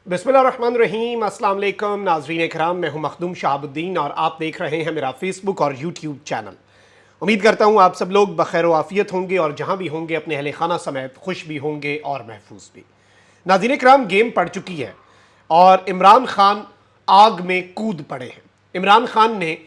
बिस्मिल्लाहिर्रहमानिर्रहीम। अस्सलाम वालेकुम नाज़रीन इकराम, मैं हूं मखदूम शहाबुद्दीन और आप देख रहे हैं मेरा फेसबुक और यूट्यूब चैनल। उम्मीद करता हूं आप सब लोग बखैर आफियत होंगे और जहां भी होंगे अपने अहले खाना समेत खुश भी होंगे और महफूज भी। नाज़रीन इकराम, गेम पड़ चुकी है और इमरान खान आग में कूद पड़े हैं। इमरान खान ने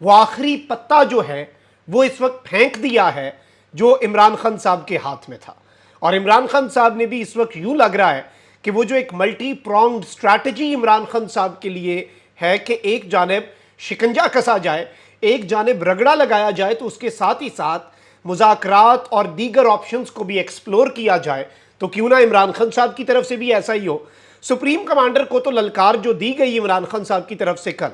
वो आखिरी पत्ता जो है वो इस वक्त फेंक दिया है जो इमरान खान साहब के हाथ में था। और इमरान खान साहब ने भी इस वक्त यूं लग रहा है कि वो जो एक multi pronged strategy Imran Khan साहब के लिए है कि एक जानिब शिकंजा कसा जाए, एक जानिब रगड़ा लगाया जाए, तो उसके साथ ही साथ मुज़ाकरात और दीगर ऑप्शंस को भी एक्सप्लोर किया जाए। तो क्यों ना इमरान खान साहब की तरफ से भी ऐसा ही हो। सुप्रीम कमांडर को तो ललकार जो दी गई इमरान खान साहब की तरफ से कल,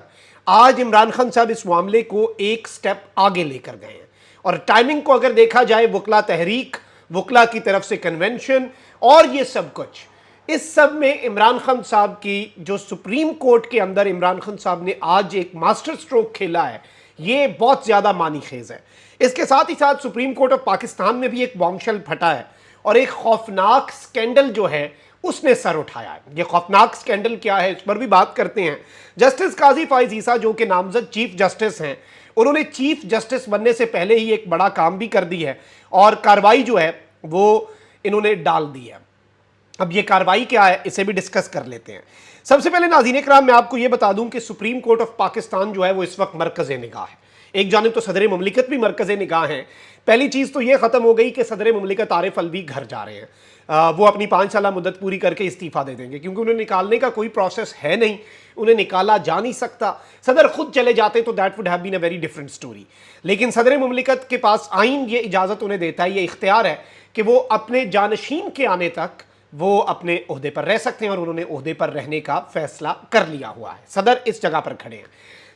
आज इमरान खान साहब इस मामले को एक स्टेप आगे लेकर गए हैं। और टाइमिंग को अगर देखा जाए, वकला तहरीक, वकला की तरफ से कन्वेंशन और ये सब कुछ, इस सब में इमरान खान साहब की जो सुप्रीम कोर्ट के अंदर इमरान खान साहब ने आज एक मास्टर स्ट्रोक खेला है, ये बहुत ज्यादा मानी खेज है। इसके साथ ही साथ सुप्रीम कोर्ट ऑफ पाकिस्तान में भी एक बॉम्बशेल फटा है और एक खौफनाक स्कैंडल जो है उसने सर उठाया है। ये खौफनाक स्कैंडल क्या है, इस पर भी बात करते हैं। जस्टिस काजी फाइज ईसा, जो कि नामजद चीफ जस्टिस हैं, उन्होंने चीफ जस्टिस बनने से पहले ही एक बड़ा काम भी कर दी है और कार्रवाई जो है वो इन्होंने डाल दी है। अब ये कार्रवाई क्या है, इसे भी डिस्कस कर लेते हैं। सबसे पहले नाज़रीन इकराम, मैं आपको ये बता दूं कि सुप्रीम कोर्ट ऑफ पाकिस्तान जो है वो इस वक्त मरकज़ निगाह है। एक जानिब तो सदर मुमलिकत भी मरकज़ निगाह है। पहली चीज़ तो ये ख़त्म हो गई कि सदर मुमलिकत आरिफ अलवी घर जा रहे हैं। वो अपनी 5 साल मुद्दत पूरी करके इस्तीफ़ा दे देंगे, क्योंकि उन्हें निकालने का कोई प्रोसेस है नहीं, उन्हें निकाला जा नहीं सकता। सदर खुद चले जाते तो that would have been a very different story. लेकिन सदर मुमलिकत के पास आइन ये इजाज़त उन्हें देता है, ये इख्तियार है कि वो अपने जानशीन के आने तक वो अपने ओहदे पर रह सकते हैं और उन्होंने ओहदे पर रहने का फैसला कर लिया हुआ है। सदर इस जगह पर खड़े हैं।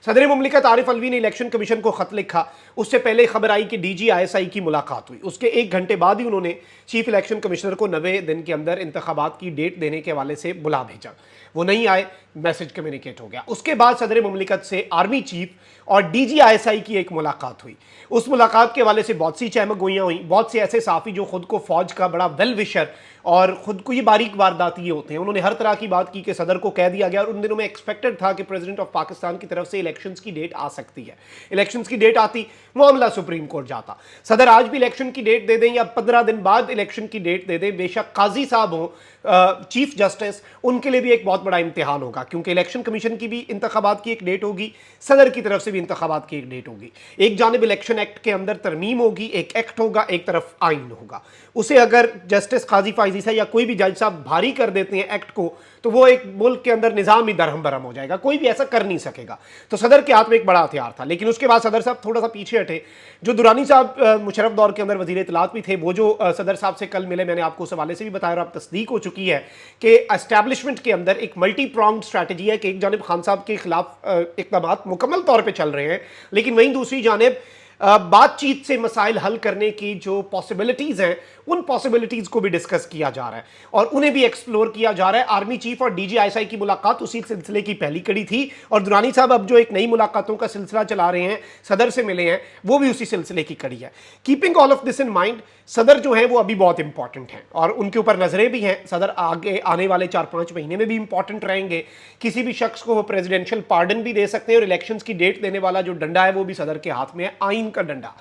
सदर मुमलिकत आरिफ अलवी ने इलेक्शन कमीशन को खत लिखा। उससे पहले खबर आई कि DGISI की मुलाकात हुई। उसके 1 घंटे बाद ही उन्होंने चीफ इलेक्शन कमिश्नर को 90 दिन के अंदर इंतखाबात की डेट देने के हवाले से बुला भेजा। वो नहीं आए, मैसेज कम्युनिकेट हो गया। उसके बाद सदर मुमलिकत से आर्मी चीफ और DGISI की एक मुलाकात हुई। उस मुलाकात के हवाले से बहुत सी चहमक गोइयाँ हुई। बहुत से ऐसे साफ़ी जो खुद को फौज का बड़ा वेल विशर और खुद को ये बारीक वारदाती होते हैं, उन्होंने हर तरह की बात की कि सदर को कह दिया गया। और उन दिनों में एक्सपेक्टेड था कि प्रेसिडेंट ऑफ पाकिस्तान की तरफ से इलेक्शंस की डेट आ सकती है। इलेक्शंस की डेट आती, मामला सुप्रीम कोर्ट जाता। सदर आज भी इलेक्शन की डेट दे दें या 15 दिन बाद इलेक्शन की डेट दे दें, बेशक काजी साहब हो चीफ जस्टिस, उनके लिए भी एक बहुत बड़ा इम्तिहान होगा, क्योंकि इलेक्शन कमीशन की भी इंतखाबात की एक डेट होगी, सदर की तरफ से भी इंतखाबात की एक डेट होगी। एक जानिब इलेक्शन एक्ट के अंदर तरमीम होगी, एक एक्ट होगा, एक तरफ आइन होगा। उसे अगर जस्टिस काजी फाइज ईसा या कोई भी जज साहब भारी कर देते हैं एक्ट को, तो वो एक मुल्क के अंदर निज़ाम ही दरहम बरहम हो जाएगा, कोई भी ऐसा कर नहीं सकेगा। तो सदर के हाथ में एक बड़ा हथियार था। लेकिन उसके बाद सदर साहब थोड़ा सा पीछे हटे। जो दुरानी साहब मुशर्रफ दौर के अंदर वजीर इत्तलात भी थे, वो जो सदर साहब से कल मिले, मैंने आपको उस हवाले से भी बताया और अब तस्दीक हो चुकी है कि एस्टैब्लिशमेंट के अंदर एक मल्टी प्रॉन्ग्ड स्ट्रैटेजी है कि एक जानिब खान साहब के खिलाफ इक़दाम मुकम्मल तौर पर चल रहे हैं, लेकिन वहीं दूसरी जानिब बातचीत से मसाइल हल करने की जो पॉसिबिलिटीज़ हैं, उन पॉसिबिलिटीज़ को भी डिस्कस किया जा रहा है और उन्हें भी एक्सप्लोर किया जा रहा है। आर्मी चीफ और DGISI की मुलाकात उसी सिलसिले की पहली कड़ी थी और दुरानी साहब अब जो एक नई मुलाकातों का सिलसिला चला रहे हैं, सदर से मिले हैं, वो भी उसी सिलसिले की कड़ी है। Keeping all of this in mind, सदर जो है वो अभी बहुत इंपॉर्टेंट हैं और उनके ऊपर नजरें भी हैं। सदर आगे आने वाले 4-5 महीने में भी इंपॉर्टेंट रहेंगे। किसी भी शख्स को वो प्रेसिडेंशियल पार्डन भी दे सकते हैं और इलेक्शंस की डेट देने वाला जो डंडा है वो भी सदर के हाथ में है, आइन का डंडा,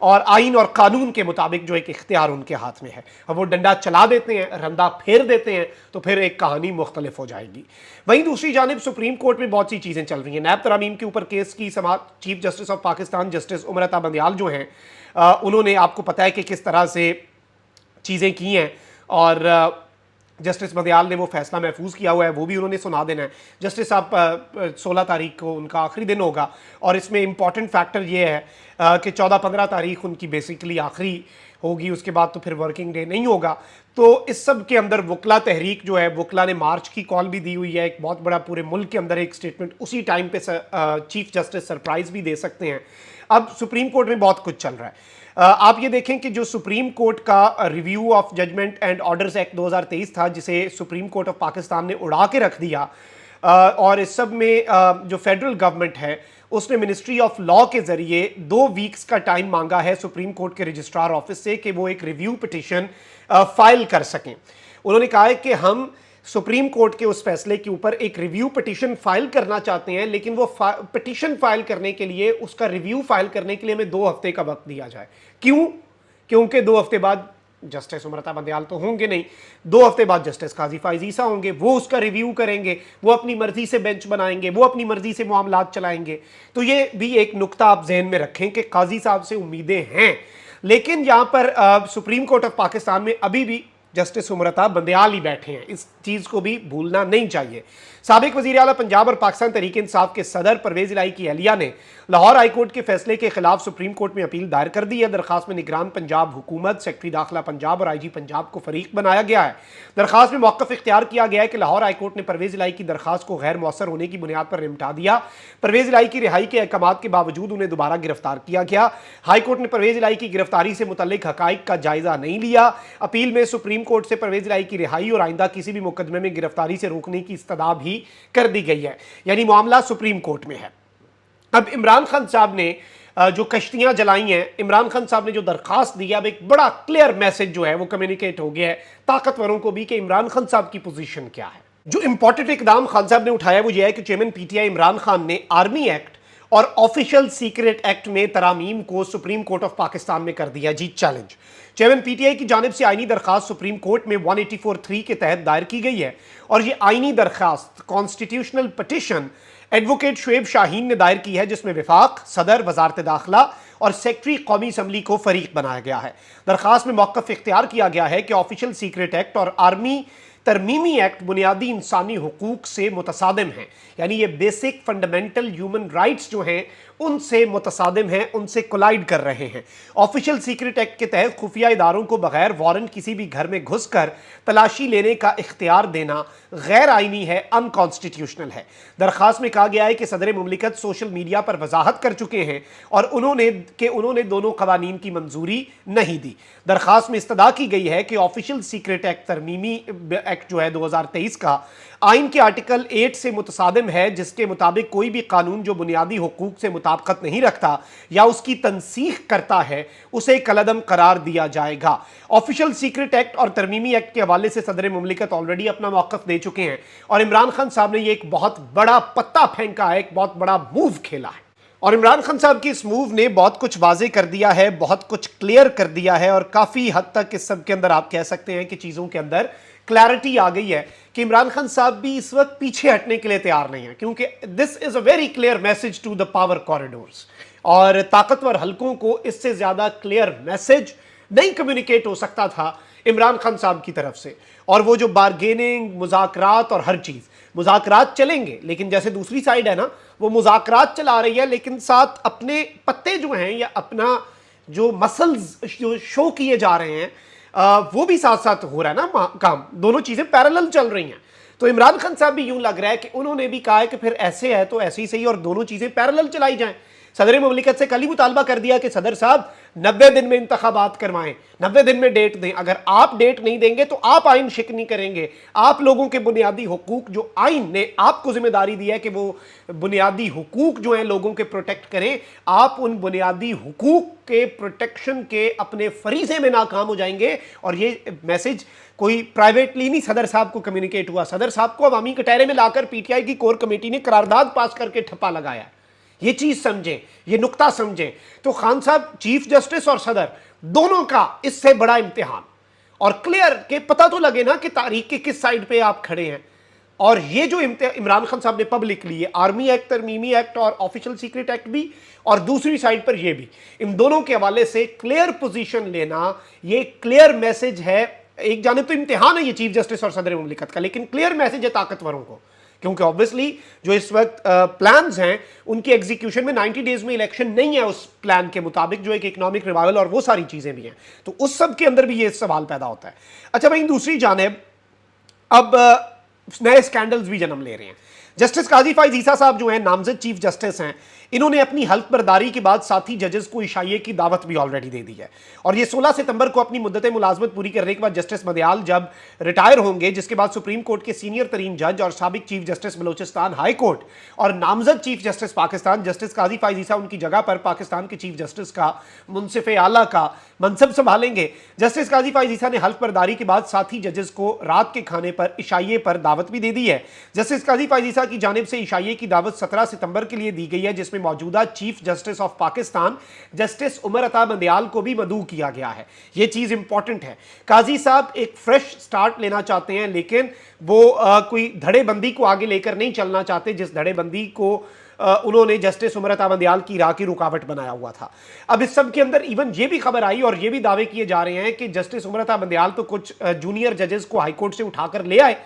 और आइन और कानून के मुताबिक जो एक इख्तियार उनके हाथ में है। अब वो डंडा चला देते हैं, रंदा फेर देते हैं, तो फिर एक कहानी मुख्तलिफ हो जाएगी। वहीं दूसरी जानिब सुप्रीम कोर्ट में बहुत सी चीज़ें चल रही हैं। नैब तरमीम के ऊपर केस की समाअत chief justice of Pakistan justice Umar Ata Bandial जो हैं, उन्होंने, आपको पता है कि किस तरह से चीज़ें की हैं और जस्टिस बंदियाल ने वो फैसला महफूज किया हुआ है, वो भी उन्होंने सुना देना है। जस्टिस साहब 16 तारीख को उनका आखिरी दिन होगा और इसमें इंपॉर्टेंट फैक्टर ये है कि 14-15 तारीख उनकी बेसिकली आखिरी होगी, उसके बाद तो फिर वर्किंग डे नहीं होगा। तो इस सब के अंदर वकला तहरीक जो है, वकला ने मार्च की कॉल भी दी हुई है, एक बहुत बड़ा पूरे मुल्क के अंदर एक स्टेटमेंट उसी टाइम पे चीफ जस्टिस सरप्राइज भी दे सकते हैं। अब सुप्रीम कोर्ट में बहुत कुछ चल रहा है। आप ये देखें कि जो सुप्रीम कोर्ट का review of judgement and orders act 2023 था, जिसे सुप्रीम कोर्ट ऑफ पाकिस्तान ने उड़ा के रख दिया, और इस सब में जो फेडरल गवर्नमेंट है उसने मिनिस्ट्री ऑफ लॉ के जरिए 2 वीक्स का टाइम मांगा है सुप्रीम कोर्ट के रजिस्ट्रार ऑफिस से कि वो एक रिव्यू पिटिशन फाइल कर सकें। उन्होंने कहा है कि हम सुप्रीम कोर्ट के उस फैसले के ऊपर एक रिव्यू पिटीशन फाइल करना चाहते हैं, लेकिन वो पिटीशन फाइल करने के लिए, उसका रिव्यू फाइल करने के लिए हमें 2 हफ्ते का वक्त दिया जाए। क्यों? क्योंकि 2 हफ्ते बाद जस्टिस उमरता बंदयाल तो होंगे नहीं, 2 हफ्ते बाद जस्टिस काजी फाइज ईसा होंगे, वो उसका रिव्यू करेंगे, वो अपनी मर्जी से बेंच बनाएंगे, वो अपनी मर्जी से मामलात चलाएंगे। तो ये भी एक नुक्ता आप जहन में रखें कि काजी साहब से उम्मीदें हैं, लेकिन यहां पर सुप्रीम कोर्ट ऑफ पाकिस्तान में अभी भी जस्टिस उमरता बंदयाल ही बैठे हैं, इस चीज को भी भूलना नहीं चाहिए। साबिक वजीर आला पंजाब और पाकिस्तान तहरीक इंसाफ के सदर परवेज इलाही की अहलिया ने लाहौर हाई कोर्ट के फैसले के खिलाफ सुप्रीम कोर्ट में अपील दायर कर दी है। दरखास्त में निगरान पंजाब हुकूमत, सेक्रेटरी दाखिला पंजाब और IG पंजाब को फरीक बनाया गया है। दरखास्त में मौक़िफ़ इख्तियार किया गया है कि लाहौर हाई कोर्ट ने परवेज इलाही की दरखास्त को गैर मौसर होने की बुनियाद पर निपटा दिया। परवेज इलाही की रिहाई के अहकामात के बावजूद उन्हें दोबारा गिरफ्तार किया गया। हाई कोर्ट ने परवेज इलाही की गिरफ्तारी से मुतल्लिक हकाइक का जायजा नहीं लिया। अपील में सुप्रीम कोर्ट से परवेज इलाही की रिहाई और आइंदा किसी भी मुकदमे में गिरफ्तारी से रोकने की इस्तदा भी कर दी गई है, यानी मामला सुप्रीम कोर्ट में है। अब इमरान खान साहब ने जो कश्तियां जलाई हैं, इमरान खान साहब ने जो दरखास्त दी है, अब एक बड़ा क्लियर मैसेज जो है वो कम्युनिकेट हो गया है ताकतवरों को भी कि इमरान खान साहब की पोजीशन क्या है। जो इंपॉर्टेंट इकदाम खान साहब ने उठाया वो ये है कि चेयरमैन PTI इमरान खान ने आर्मी एक्ट और ऑफिशियल सीक्रेट एक्ट में तरामीम को सुप्रीम कोर्ट ऑफ पाकिस्तान में कर दिया जी चैलेंज। चेयरमैन PTI की जानिब से आईनी दरखास्त सुप्रीम कोर्ट में 184(3) के तहत दायर की गई है और ये आईनी दरखास्त constitutional petition advocate Shoaib Shaheen ने दायर की है, जिसमें विफाक, सदर, वजारत दाखिला और सेक्रेटरी कौमी असम्बली को फरीक बनाया गया है। दरखास्त में मौक़िफ़ इख्तियार किया गया है कि ऑफिशियल सीक्रेट एक्ट और आर्मी तरमीमी एक्ट बुनियादी इंसानी हुकूक से मुतसादिम हैं, यानी ये बेसिक फंडामेंटल ह्यूमन राइट्स जो हैं उनसे मुतसादिम हैं, उनसे कोलाइड कर रहे हैं। ऑफिशियल सीक्रेट एक्ट के तहत खुफिया इदारों को बगैर वारंट किसी भी घर में घुसकर तलाशी लेने का इख्तियार देना गैर आइनी है, अनकॉन्स्टिट्यूशनल है। दरखास्त में कहा गया है कि सदर मुमलिकत सोशल मीडिया पर वजाहत कर चुके हैं और उन्होंने दोनों कवानीन की मंजूरी नहीं दी। दरखास्त में इस्तदा की गई है कि ऑफिशियल सीक्रेट एक्ट तरमीमी एक्ट जो है 2023 का आइन के आर्टिकल 8 से मुतसादिम है, जिसके मुताबिक कोई भी कानून जो बुनियादी हुकूक से मुताबिकत नहीं रखता या उसकी तनसीख करता है उसे कलअदम करार दिया जाएगा। ऑफिशियल सीक्रेट एक्ट और तरमीमी एक्ट के हवाले से सदर मुमलिकत ऑलरेडी अपना मौक़िफ़ दे चुके हैं और इमरान खान साहब ने ये एक बहुत बड़ा पत्ता फेंका है, एक बहुत बड़ा मूव खेला है और इमरान खान साहब की इस मूव ने बहुत कुछ वाज़े कर दिया है, बहुत कुछ क्लियर कर दिया है और काफ़ी हद तक इस सब के अंदर आप कह सकते हैं कि चीज़ों के अंदर क्लैरिटी आ गई है कि इमरान खान साहब भी इस वक्त पीछे हटने के लिए तैयार नहीं है, क्योंकि this is a very clear message to the power corridors और ताकतवर हलकों को इससे ज़्यादा क्लियर मैसेज नहीं कम्युनिकेट हो सकता था इमरान खान साहब की तरफ से। और वो जो बारगेनिंग, मुज़ाकरात और हर चीज़, मुज़ाकरात चलेंगे लेकिन जैसे दूसरी साइड है ना, वो मुज़ाकरात चला रही है लेकिन साथ अपने पत्ते जो हैं या अपना जो मसल्स जो शो किए जा रहे हैं वो भी साथ साथ हो रहा है ना काम, दोनों चीज़ें पैरेलल चल रही हैं। तो इमरान खान साहब भी यूं लग रहा है कि उन्होंने भी कहा है कि फिर ऐसे है तो ऐसे ही सही और दोनों चीज़ें पैरेलल चलाई जाएं। सदर मुमलिकत से कल ही मुतालबा कर दिया कि सदर साहब 90 दिन में इंतखाबात करवाएं, 90 दिन में डेट दें। अगर आप डेट नहीं देंगे तो आप आइन शिकनी करेंगे, आप लोगों के बुनियादी हुकूक जो आइन ने आपको जिम्मेदारी दी है कि वो बुनियादी हुकूक जो हैं लोगों के प्रोटेक्ट करें, आप उन बुनियादी हुकूक के प्रोटेक्शन के अपने फरीजे में नाकाम हो जाएंगे। और ये मैसेज कोई प्राइवेटली नहीं सदर साहब को कम्युनिकेट हुआ, सदर साहब को अवामी कटहरे में लाकर PTI की कोर कमेटी ने करारदाद पास करके ठप्पा लगाया। ये चीज समझें, ये नुक्ता समझें। तो खान साहब, चीफ जस्टिस और सदर दोनों का इससे बड़ा इम्तिहान और क्लियर के पता तो लगे ना कि तारीख के किस साइड पे आप खड़े हैं। और ये जो इमरान खान साहब ने पब्लिकली आर्मी एक्ट, तरमीमी एक्ट और ऑफिशियल सीक्रेट एक्ट भी और दूसरी साइड पर ये भी, इन दोनों के हवाले से क्लियर पोजीशन लेना, ये क्लियर मैसेज है। एक जाने तो इम्तिहान है ये चीफ जस्टिस और सदर मुमलिकत का, लेकिन क्लियर मैसेज है ताकतवरों को, क्योंकि ऑब्वियसली जो इस वक्त प्लान्स हैं उनके एग्जीक्यूशन में 90 डेज में इलेक्शन नहीं है उस प्लान के मुताबिक, जो एक इकोनॉमिक रिवाइवल और वो सारी चीजें भी हैं। तो उस सब के अंदर भी ये सवाल पैदा होता है। अच्छा भाई, दूसरी जानिब अब नए स्कैंडल्स भी जन्म ले रहे हैं। जस्टिस काजी फाइज ईसा साहब जो हैं, नामजद चीफ जस्टिस हैं, इन्होंने अपनी हल्फ बर्दारी के बाद साथी जजेस को इशाइये की दावत भी ऑलरेडी दे दी है। और ये 16 सितंबर को अपनी मुद्दत मुलाजमत पूरी करने के बाद जस्टिस मदयाल जब रिटायर होंगे, जिसके बाद सुप्रीम कोर्ट के सीनियर तरीन जज और साबिक chief justice Balochistan high court और नामजद चीफ जस्टिस पाकिस्तान जस्टिस काजी फाइज ईसा उनकी जगह पर पाकिस्तान के चीफ जस्टिस का मुंसिफ आला का मनसब संभालेंगे। जस्टिस काजी फाइज ईसा ने हल्फ बर्दारी के बाद साथी जजेस को रात के खाने पर इशाइये पर दावत भी दे दी है। जस्टिस काजी फाइज ईसा की जानिब से इशाइये की दावत 17 सितंबर के लिए दी गई है, जिसमें मौजूदा chief justice of Pakistan justice Umar Ata Bandial को भी मदऊ किया गया है। यह चीज इंपॉर्टेंट है। काजी साहब एक फ्रेश स्टार्ट लेना चाहते हैं, लेकिन वो कोई धड़ेबंदी को आगे लेकर नहीं चलना चाहते जिस धड़ेबंदी को उन्होंने जस्टिस उमर अता बंदियाल की राह की रुकावट बनाया हुआ था। अब इस सब के अंदर इवन ये भी खबर आई और ये भी दावे किए जा रहे हैं कि जस्टिस उमर अता बंदियाल तो कुछ जूनियर जजेस को हाईकोर्ट से उठाकर ले आए,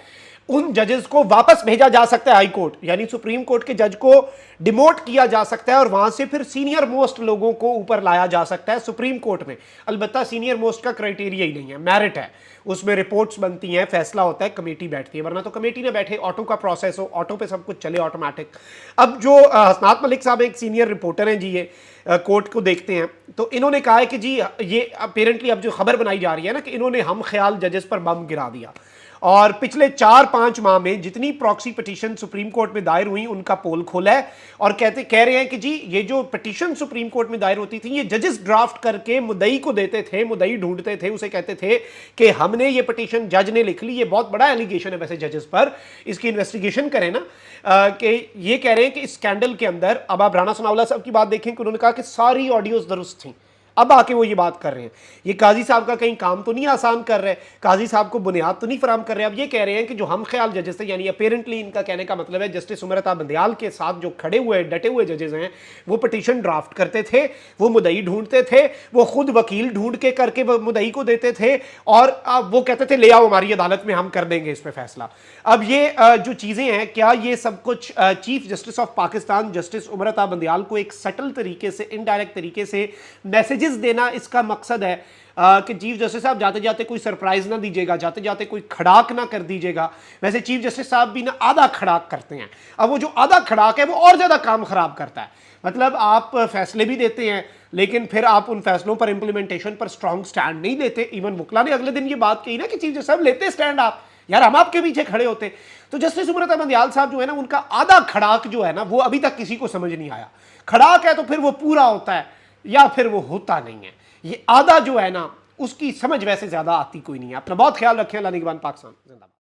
उन जजेस को वापस भेजा जा सकता है हाई कोर्ट, यानी सुप्रीम कोर्ट के जज को डिमोट किया जा सकता है और वहां से फिर सीनियर मोस्ट लोगों को ऊपर लाया जा सकता है सुप्रीम कोर्ट में। अलबत्ता सीनियर मोस्ट का क्राइटेरिया ही नहीं है, मेरिट है, उसमें रिपोर्ट्स बनती हैं, फैसला होता है, कमेटी बैठती है, वरना तो कमेटी ने बैठे, ऑटो का प्रोसेस हो, ऑटो पे सब कुछ चले ऑटोमेटिक। अब जो हसनात मलिक साहब एक सीनियर रिपोर्टर हैं जी, ये कोर्ट को देखते हैं, तो इन्होंने कहा है कि जी ये अपेरेंटली अब जो खबर बनाई जा रही है ना कि इन्होंने हम ख्याल जजेस पर बम गिरा दिया और पिछले 4-5 माह में जितनी प्रॉक्सी पिटीशन सुप्रीम कोर्ट में दायर हुई उनका पोल खोला है और कह रहे हैं कि जी ये जो पिटीशन सुप्रीम कोर्ट में दायर होती थी ये जजेस ड्राफ्ट करके मुद्दई को देते थे, मुद्दई ढूंढते थे, उसे कहते थे कि हमने ये पिटीशन जज ने लिख ली। ये बहुत बड़ा एलिगेशन है वैसे जजेस पर, इसकी इन्वेस्टिगेशन करें ना। कि ये कह रहे हैं कि इस स्कैंडल के अंदर, अब आप राणा सनाउल्लाह साहब की बात देखें कि उन्होंने कहा कि सारी ऑडियोज दुरुस्त थी, अब आके वो ये बात कर रहे हैं। ये काजी साहब का कहीं काम तो नहीं आसान कर रहे, काजी साहब को बुनियाद तो नहीं फराहम कर रहे। अब ये कह रहे हैं कि जो हम ख्याल जजेस थे, यानी अपेरेंटली इनका कहने का मतलब है जस्टिस उमर अता बंदियाल के साथ जो खड़े हुए डटे हुए जजेस हैं, वो पिटीशन ड्राफ्ट करते थे, वो मुद्दई ढूंढते थे, वो खुद वकील ढूंढ के करके मुद्दई को देते थे और वो कहते थे ले आओ हमारी अदालत में, हम कर देंगे इस पर फैसला। अब ये जो चीजें हैं, क्या ये सब कुछ chief justice of Pakistan justice Umar Ata Bandial को एक सटल तरीके से, इनडायरेक्ट तरीके से मैसेजेस देना इसका मकसद है कि चीफ जस्टिस साहब जाते जाते कोई सरप्राइज ना दीजिएगा, जाते जाते कोई खड़ाक ना कर दीजिएगा। वैसे चीफ जस्टिस साहब भी ना आधा खड़ाक करते हैं, अब वो जो आधा खड़ाक है वो और ज्यादा काम खराब करता है। मतलब आप फैसले भी देते हैं लेकिन फिर आप उन फैसलों पर इंप्लीमेंटेशन पर स्ट्रॉन्ग स्टैंड नहीं लेते। इवन वकला ने अगले दिन ये बात कही ना कि चीफ जस्टिस साहब लेते स्टैंड आप, यार हम आपके पीछे खड़े होते। तो जस्टिस उमर अता बंदियाल साहब जो है ना, उनका आधा खड़ाक जो है ना वो अभी तक किसी को समझ नहीं आया। खड़ाक है तो फिर वो पूरा होता है या फिर वो होता नहीं है। ये आधा जो है ना उसकी समझ वैसे ज्यादा आती कोई नहीं है। अपना बहुत ख्याल रखें। अल्लाह निगहबान पाकिस्तान जिंदाबाद।